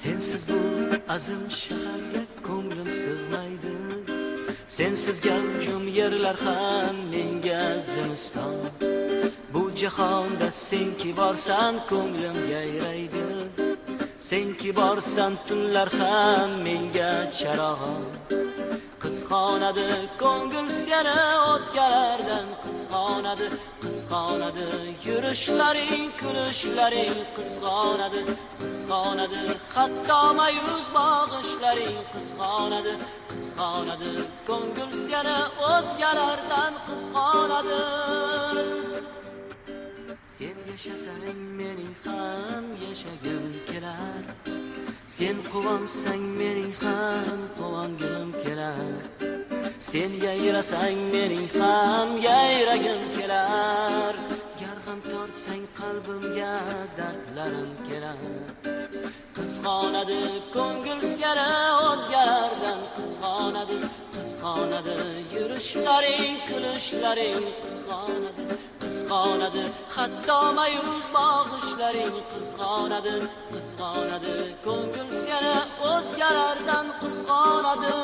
Sensiz bu azim shaharga ko'nglim sig'maydi. Sensiz gavjum yerlar ham menga zimiston. Bu jahonda senki borsan ko'nglim yayraydi. Senki borsan tunlar ham menga charog'on. Qizg'onadi ko'ngil seni o'zgalardan qizg'onadi, qizg'onadi yurishlaring, kulishlaring qizg'onadi, qizg'onadi hatto mayus bag'ishlaring qizg'onadi, qizg'onadi ko'ngil seni o'zgalardan qizg'onadi. Sen yashasang mening ham yashagim kelar. Sen quvansang mening ham quvongim kelar. Sen yayrasang mening ham yayragim kelar. Gar g'am tortsang qalbimga dardlarim kelar. Qizg'onadi ko'ngil seni o'zgalardan qizg'onadi, qizg'onadi yurishlaring, kulishlaring qizg'onadi, qizg'onadi hatto mayus bag'ishlaring qizg'onadi, qizg'onadi ko'ngil seni o'zgalardan qizg'onadi.